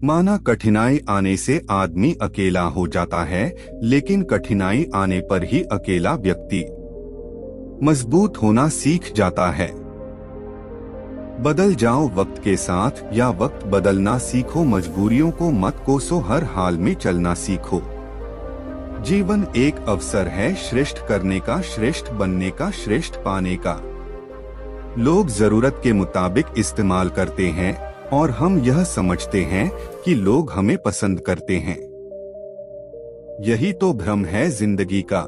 माना कठिनाई आने से आदमी अकेला हो जाता है, लेकिन कठिनाई आने पर ही अकेला व्यक्ति मजबूत होना सीख जाता है। बदल जाओ वक्त के साथ या वक्त बदलना सीखो, मजबूरियों को मत कोसो, हर हाल में चलना सीखो। जीवन एक अवसर है श्रेष्ठ करने का, श्रेष्ठ बनने का, श्रेष्ठ पाने का। लोग जरूरत के मुताबिक इस्तेमाल करते हैं और हम यह समझते हैं कि लोग हमें पसंद करते हैं। यही तो भ्रम है जिंदगी का।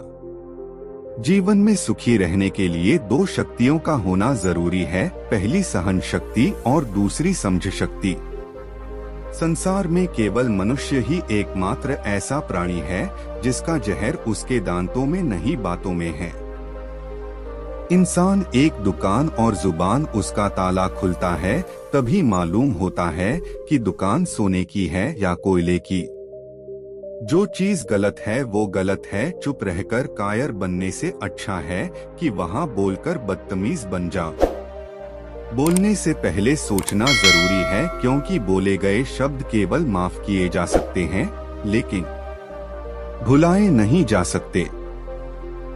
जीवन में सुखी रहने के लिए दो शक्तियों का होना जरूरी है, पहली सहन शक्ति और दूसरी समझ शक्ति। संसार में केवल मनुष्य ही एकमात्र ऐसा प्राणी है जिसका जहर उसके दांतों में नहीं बातों में है। इंसान एक दुकान और जुबान उसका ताला खुलता है तभी मालूम होता है कि दुकान सोने की है या कोयले की। जो चीज गलत है वो गलत है, चुप रहकर कायर बनने से अच्छा है कि वहाँ बोलकर बदतमीज बन जा। बोलने से पहले सोचना जरूरी है, क्योंकि बोले गए शब्द केवल माफ किए जा सकते हैं लेकिन भुलाए नहीं जा सकते।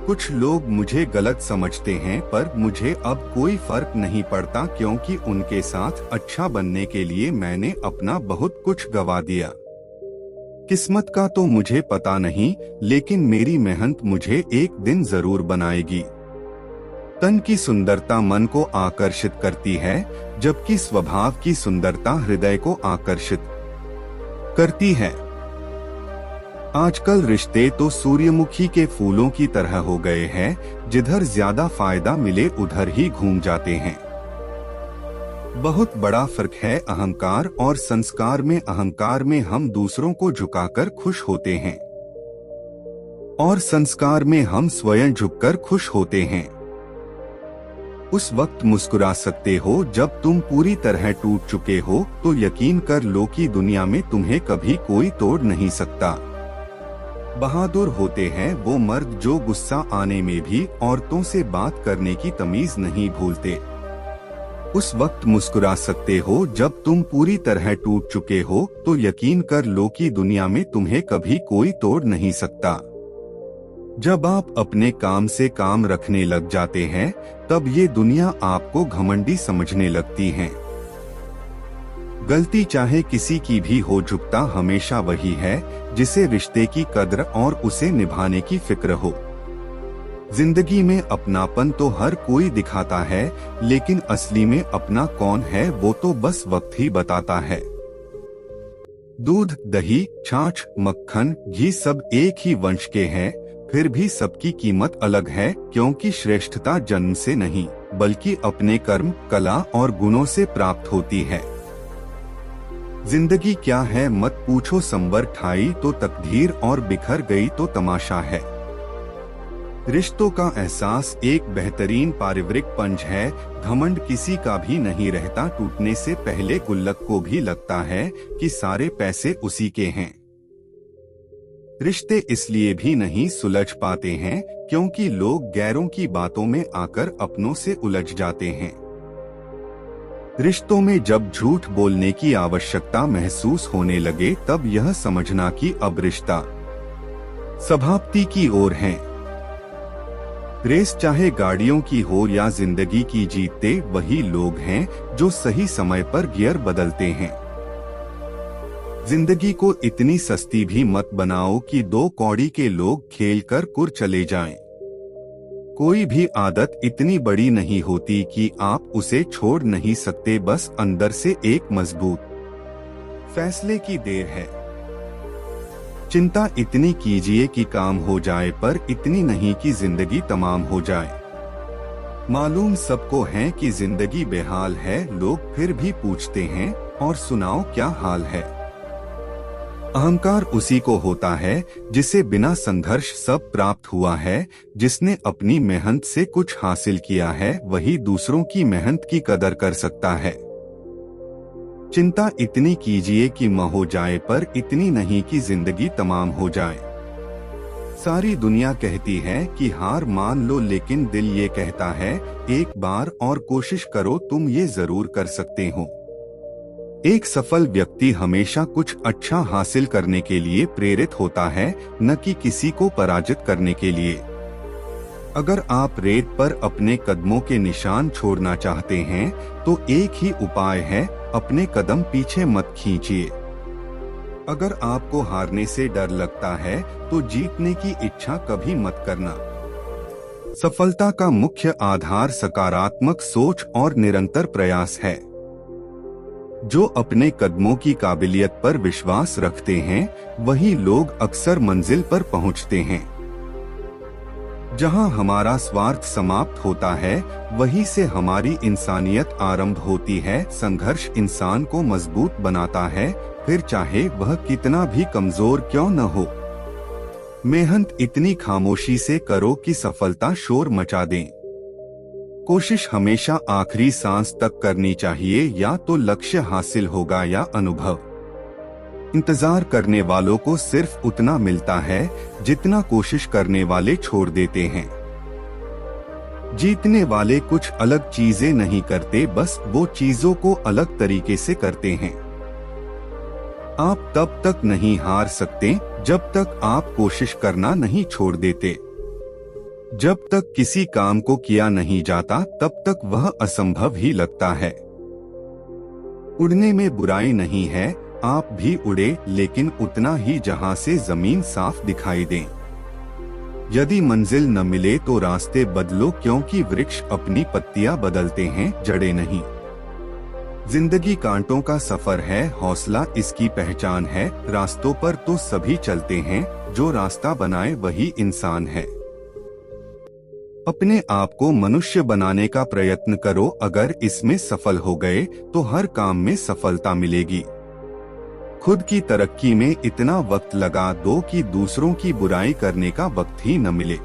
कुछ लोग मुझे गलत समझते हैं, पर मुझे अब कोई फर्क नहीं पड़ता, क्योंकि उनके साथ अच्छा बनने के लिए मैंने अपना बहुत कुछ गवा दिया। किस्मत का तो मुझे पता नहीं, लेकिन मेरी मेहनत मुझे एक दिन जरूर बनाएगी। तन की सुंदरता मन को आकर्षित करती है, जबकि स्वभाव की सुंदरता हृदय को आकर्षित करती है। आजकल रिश्ते तो सूर्यमुखी के फूलों की तरह हो गए हैं, जिधर ज्यादा फायदा मिले उधर ही घूम जाते हैं। बहुत बड़ा फर्क है अहंकार और संस्कार में। अहंकार में हम दूसरों को झुकाकर खुश होते हैं और संस्कार में हम स्वयं झुककर खुश होते हैं। उस वक्त मुस्कुरा सकते हो जब तुम पूरी तरह टूट चुके हो, तो यकीन कर लो कि दुनिया में तुम्हें कभी कोई तोड़ नहीं सकता। बहादुर होते हैं वो मर्द जो गुस्सा आने में भी औरतों से बात करने की तमीज नहीं भूलते। उस वक्त मुस्कुरा सकते हो जब तुम पूरी तरह टूट चुके हो, तो यकीन कर लो कि दुनिया में तुम्हें कभी कोई तोड़ नहीं सकता। जब आप अपने काम से काम रखने लग जाते हैं, तब ये दुनिया आपको घमंडी समझने लगती है। गलती चाहे किसी की भी हो, झुकता हमेशा वही है जिसे रिश्ते की कद्र और उसे निभाने की फिक्र हो। जिंदगी में अपनापन तो हर कोई दिखाता है, लेकिन असली में अपना कौन है वो तो बस वक्त ही बताता है। दूध, दही, छाछ, मक्खन, घी सब एक ही वंश के हैं, फिर भी सबकी कीमत अलग है, क्योंकि श्रेष्ठता जन्म से नहीं बल्कि अपने कर्म, कला और गुणों से प्राप्त होती है। जिंदगी क्या है मत पूछो, संबर ठाई तो तकदीर और बिखर गई तो तमाशा है। रिश्तों का एहसास एक बेहतरीन पारिवारिक पंच है। घमंड किसी का भी नहीं रहता, टूटने से पहले गुल्लक को भी लगता है कि सारे पैसे उसी के हैं। रिश्ते इसलिए भी नहीं सुलझ पाते हैं क्योंकि लोग गैरों की बातों में आकर अपनों से उलझ जाते हैं। रिश्तों में जब झूठ बोलने की आवश्यकता महसूस होने लगे, तब यह समझना कि अब रिश्ता समाप्ति की ओर है। रेस चाहे गाड़ियों की हो या जिंदगी की, जीतते वही लोग हैं जो सही समय पर गियर बदलते हैं। जिंदगी को इतनी सस्ती भी मत बनाओ कि दो कौड़ी के लोग खेलकर कुर चले जाएं। कोई भी आदत इतनी बड़ी नहीं होती कि आप उसे छोड़ नहीं सकते, बस अंदर से एक मजबूत फैसले की देर है। चिंता इतनी कीजिए कि काम हो जाए, पर इतनी नहीं कि जिंदगी तमाम हो जाए। मालूम सबको है कि जिंदगी बेहाल है, लोग फिर भी पूछते हैं और सुनाओ क्या हाल है। अहंकार उसी को होता है जिसे बिना संघर्ष सब प्राप्त हुआ है। जिसने अपनी मेहनत से कुछ हासिल किया है, वही दूसरों की मेहनत की कदर कर सकता है। चिंता इतनी कीजिए कि म हो जाए, पर इतनी नहीं कि जिंदगी तमाम हो जाए। सारी दुनिया कहती है कि हार मान लो, लेकिन दिल ये कहता है एक बार और कोशिश करो, तुम ये जरूर कर सकते हो। एक सफल व्यक्ति हमेशा कुछ अच्छा हासिल करने के लिए प्रेरित होता है, न कि किसी को पराजित करने के लिए। अगर आप रेत पर अपने कदमों के निशान छोड़ना चाहते हैं, तो एक ही उपाय है, अपने कदम पीछे मत खींचिए। अगर आपको हारने से डर लगता है, तो जीतने की इच्छा कभी मत करना। सफलता का मुख्य आधार सकारात्मक सोच और निरंतर प्रयास है। जो अपने कदमों की काबिलियत पर विश्वास रखते हैं, वही लोग अक्सर मंजिल पर पहुंचते हैं। जहां हमारा स्वार्थ समाप्त होता है, वहीं से हमारी इंसानियत आरंभ होती है। संघर्ष इंसान को मजबूत बनाता है, फिर चाहे वह कितना भी कमजोर क्यों न हो। मेहनत इतनी खामोशी से करो कि सफलता शोर मचा दे। कोशिश हमेशा आखिरी सांस तक करनी चाहिए, या तो लक्ष्य हासिल होगा या अनुभव। इंतजार करने वालों को सिर्फ उतना मिलता है जितना कोशिश करने वाले छोड़ देते हैं। जीतने वाले कुछ अलग चीजें नहीं करते, बस वो चीजों को अलग तरीके से करते हैं। आप तब तक नहीं हार सकते जब तक आप कोशिश करना नहीं छोड़ देते। जब तक किसी काम को किया नहीं जाता, तब तक वह असंभव ही लगता है। उड़ने में बुराई नहीं है, आप भी उड़े, लेकिन उतना ही जहां से जमीन साफ दिखाई दे। यदि मंजिल न मिले तो रास्ते बदलो, क्योंकि वृक्ष अपनी पत्तियां बदलते हैं, जड़ें नहीं। जिंदगी कांटों का सफर है, हौसला इसकी पहचान है। रास्तों पर तो सभी चलते हैं, जो रास्ता बनाए वही इंसान है। अपने आप को मनुष्य बनाने का प्रयत्न करो। अगर इसमें सफल हो गए तो हर काम में सफलता मिलेगी। खुद की तरक्की में इतना वक्त लगा दो कि दूसरों की बुराई करने का वक्त ही न मिले।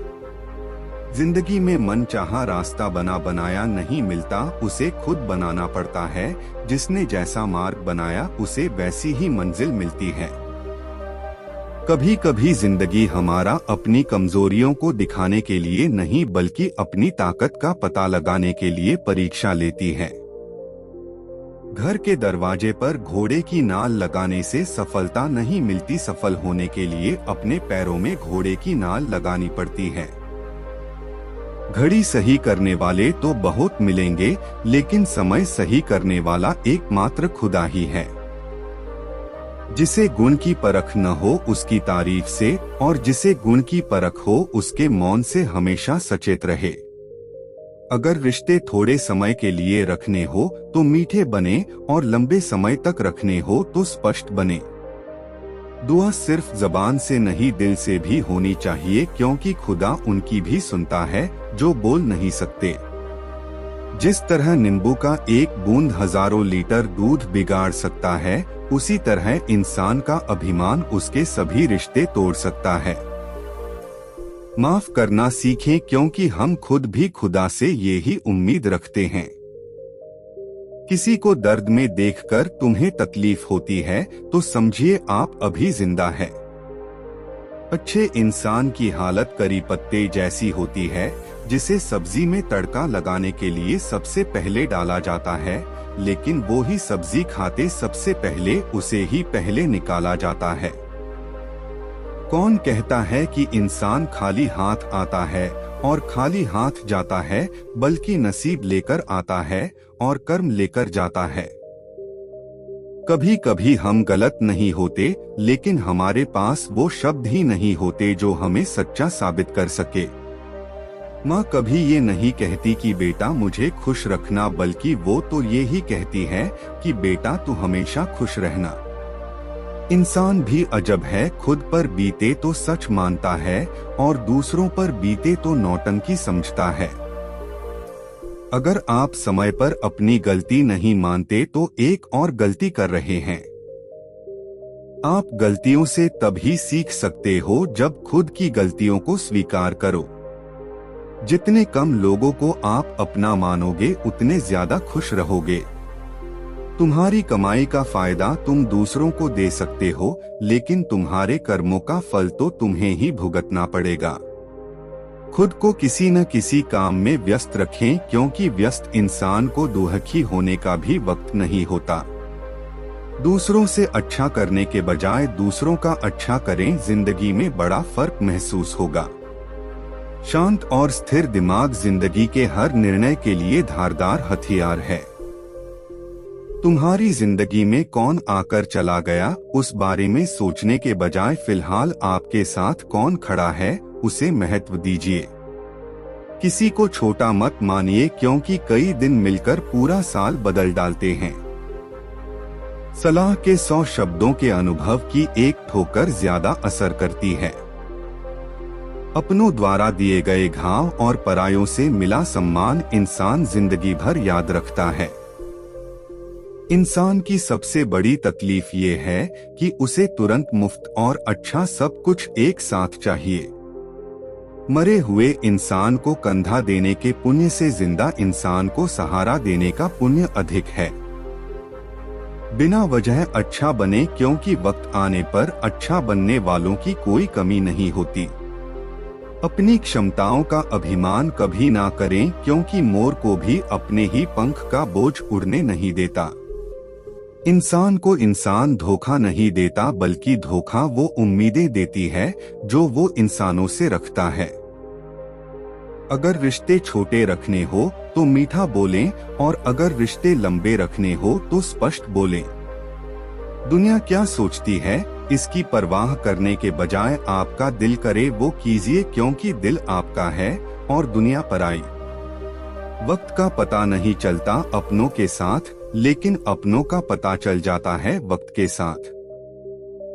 जिंदगी में मनचाहा रास्ता बना बनाया नहीं मिलता, उसे खुद बनाना पड़ता है। जिसने जैसा मार्ग बनाया, उसे वैसी ही मंजिल मिलती है। कभी कभी जिंदगी हमारा अपनी कमजोरियों को दिखाने के लिए नहीं, बल्कि अपनी ताकत का पता लगाने के लिए परीक्षा लेती है। घर के दरवाजे पर घोड़े की नाल लगाने से सफलता नहीं मिलती, सफल होने के लिए अपने पैरों में घोड़े की नाल लगानी पड़ती है। घड़ी सही करने वाले तो बहुत मिलेंगे, लेकिन समय सही करने वाला एकमात्र खुदा ही है। जिसे गुण की परख न हो उसकी तारीफ से, और जिसे गुण की परख हो उसके मौन से हमेशा सचेत रहे। अगर रिश्ते थोड़े समय के लिए रखने हो तो मीठे बने, और लंबे समय तक रखने हो तो स्पष्ट बने। दुआ सिर्फ जबान से नहीं, दिल से भी होनी चाहिए, क्योंकि खुदा उनकी भी सुनता है जो बोल नहीं सकते। जिस तरह नींबू का एक बूंद हजारों लीटर दूध बिगाड़ सकता है, उसी तरह इंसान का अभिमान उसके सभी रिश्ते तोड़ सकता है। माफ करना सीखें, क्योंकि हम खुद भी खुदा से ये ही उम्मीद रखते हैं। किसी को दर्द में देखकर तुम्हें तकलीफ होती है, तो समझिए आप अभी जिंदा है। अच्छे इंसान की हालत करी पत्ते जैसी होती है, जिसे सब्जी में तड़का लगाने के लिए सबसे पहले डाला जाता है, लेकिन वो ही सब्जी खाते सबसे पहले उसे ही पहले निकाला जाता है। कौन कहता है कि इंसान खाली हाथ आता है और खाली हाथ जाता है, बल्कि नसीब लेकर आता है और कर्म लेकर जाता है। कभी कभी हम गलत नहीं होते, लेकिन हमारे पास वो शब्द ही नहीं होते जो हमें सच्चा साबित कर सके। माँ कभी ये नहीं कहती कि बेटा मुझे खुश रखना, बल्कि वो तो ये ही कहती है कि बेटा तू हमेशा खुश रहना। इंसान भी अजब है, खुद पर बीते तो सच मानता है और दूसरों पर बीते तो नौटंकी समझता है। अगर आप समय पर अपनी गलती नहीं मानते तो एक और गलती कर रहे हैं। आप गलतियों से तभी सीख सकते हो जब खुद की गलतियों को स्वीकार करो। जितने कम लोगों को आप अपना मानोगे, उतने ज्यादा खुश रहोगे। तुम्हारी कमाई का फायदा तुम दूसरों को दे सकते हो, लेकिन तुम्हारे कर्मों का फल तो तुम्हें ही भुगतना पड़ेगा। खुद को किसी न किसी काम में व्यस्त रखें, क्योंकि व्यस्त इंसान को दुखी होने का भी वक्त नहीं होता। दूसरों से अच्छा करने के बजाय दूसरों का अच्छा करें, जिंदगी में बड़ा फर्क महसूस होगा। शांत और स्थिर दिमाग जिंदगी के हर निर्णय के लिए धारदार हथियार है। तुम्हारी जिंदगी में कौन आकर चला गया, उस बारे में सोचने के बजाय फिलहाल आपके साथ कौन खड़ा है उसे महत्व दीजिए। किसी को छोटा मत मानिए, क्योंकि कई दिन मिलकर पूरा साल बदल डालते हैं। सलाह के 100 शब्दों के अनुभव की एक ठोकर ज्यादा असर करती है। अपनों द्वारा दिए गए घाव और परायों से मिला सम्मान इंसान जिंदगी भर याद रखता है। इंसान की सबसे बड़ी तकलीफ ये है कि उसे तुरंत मुफ्त और अच्छा सब कुछ एक साथ चाहिए। मरे हुए इंसान को कंधा देने के पुण्य से जिंदा इंसान को सहारा देने का पुण्य अधिक है। बिना वजह अच्छा बने, क्योंकि वक्त आने पर अच्छा बनने वालों की कोई कमी नहीं होती। अपनी क्षमताओं का अभिमान कभी ना करें, क्योंकि मोर को भी अपने ही पंख का बोझ उड़ने नहीं देता। इंसान को इंसान धोखा नहीं देता, बल्कि धोखा वो उम्मीदें देती है जो वो इंसानों से रखता है। अगर रिश्ते छोटे रखने हो तो मीठा बोलें, और अगर रिश्ते लंबे रखने हो तो स्पष्ट बोलें। दुनिया क्या सोचती है, इसकी परवाह करने के बजाय आपका दिल करे वो कीजिए, क्योंकि दिल आपका है और दुनिया पराई। वक्त का पता नहीं चलता अपनों के साथ, लेकिन अपनों का पता चल जाता है वक्त के साथ।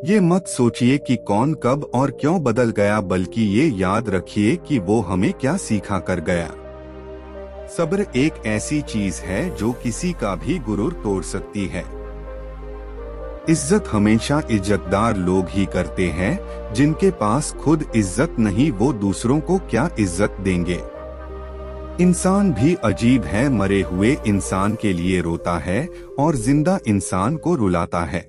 ये मत सोचिए कि कौन कब और क्यों बदल गया, बल्कि ये याद रखिए कि वो हमें क्या सिखा कर गया। सब्र एक ऐसी चीज है जो किसी का भी गुरूर तोड़ सकती है। इज्जत हमेशा इज्जतदार लोग ही करते हैं, जिनके पास खुद इज्जत नहीं वो दूसरों को क्या इज्जत देंगे। इंसान भी अजीब है, मरे हुए इंसान के लिए रोता है और जिंदा इंसान को रुलाता है।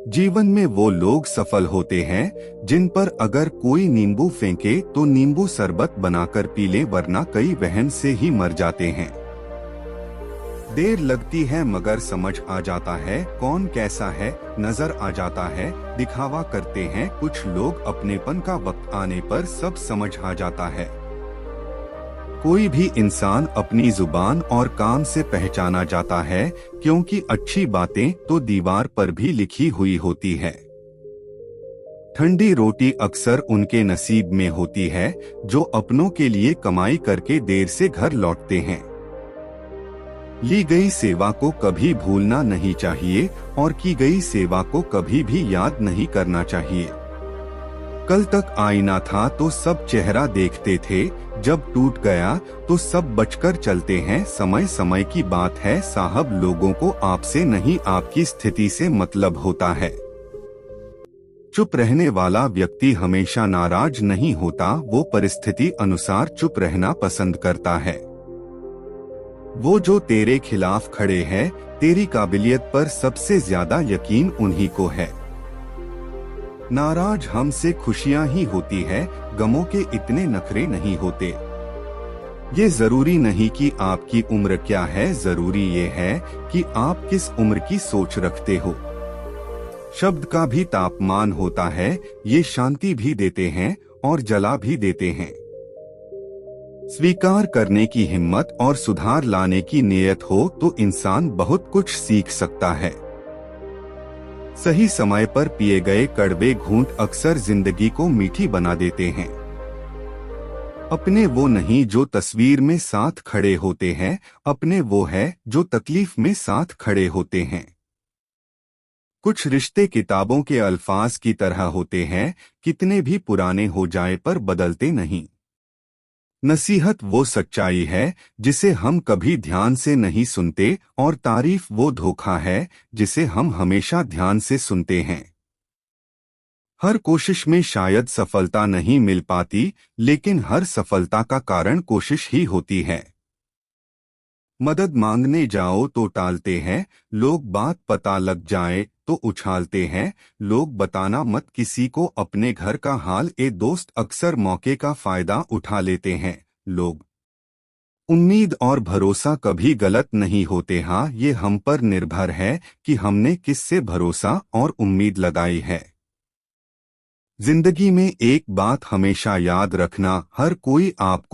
जीवन में वो लोग सफल होते हैं जिन पर अगर कोई नींबू फेंके तो नींबू शरबत बनाकर पी ले, वरना कई वहन से ही मर जाते हैं। देर लगती है मगर समझ आ जाता है कौन कैसा है, नजर आ जाता है। दिखावा करते हैं कुछ लोग, अपनेपन का वक्त आने पर सब समझ आ जाता है। कोई भी इंसान अपनी जुबान और काम से पहचाना जाता है, क्योंकि अच्छी बातें तो दीवार पर भी लिखी हुई होती है। ठंडी रोटी अक्सर उनके नसीब में होती है जो अपनों के लिए कमाई करके देर से घर लौटते हैं। ली गई सेवा को कभी भूलना नहीं चाहिए और की गई सेवा को कभी भी याद नहीं करना चाहिए। कल तक आईना था तो सब चेहरा देखते थे, जब टूट गया तो सब बचकर चलते हैं। समय समय की बात है साहब, लोगों को आपसे नहीं आपकी स्थिति से मतलब होता है। चुप रहने वाला व्यक्ति हमेशा नाराज नहीं होता, वो परिस्थिति अनुसार चुप रहना पसंद करता है। वो जो तेरे खिलाफ खड़े हैं, तेरी काबिलियत पर सबसे ज्यादा यकीन उन्हीं को है। नाराज हमसे खुशियां ही होती है, गमों के इतने नखरे नहीं होते। ये जरूरी नहीं कि आपकी उम्र क्या है, जरूरी ये है कि आप किस उम्र की सोच रखते हो। शब्द का भी तापमान होता है, ये शांति भी देते हैं और जला भी देते हैं। स्वीकार करने की हिम्मत और सुधार लाने की नीयत हो तो इंसान बहुत कुछ सीख सकता है। सही समय पर पिए गए कड़वे घूंट अक्सर जिंदगी को मीठी बना देते हैं। अपने वो नहीं जो तस्वीर में साथ खड़े होते हैं, अपने वो है जो तकलीफ में साथ खड़े होते हैं। कुछ रिश्ते किताबों के अल्फाज की तरह होते हैं, कितने भी पुराने हो जाए पर बदलते नहीं। नसीहत वो सच्चाई है जिसे हम कभी ध्यान से नहीं सुनते, और तारीफ वो धोखा है जिसे हम हमेशा ध्यान से सुनते हैं। हर कोशिश में शायद सफलता नहीं मिल पाती, लेकिन हर सफलता का कारण कोशिश ही होती है। मदद मांगने जाओ तो टालते हैं लोग, बात पता लग जाए तो उछालते हैं लोग। बताना मत किसी को अपने घर का हाल, ए दोस्त अक्सर मौके का फायदा उठा लेते हैं लोग। उम्मीद और भरोसा कभी गलत नहीं होते। हाँ, ये हम पर निर्भर है कि हमने किससे भरोसा और उम्मीद लगाई है। जिंदगी में एक बात हमेशा याद रखना, हर कोई आपको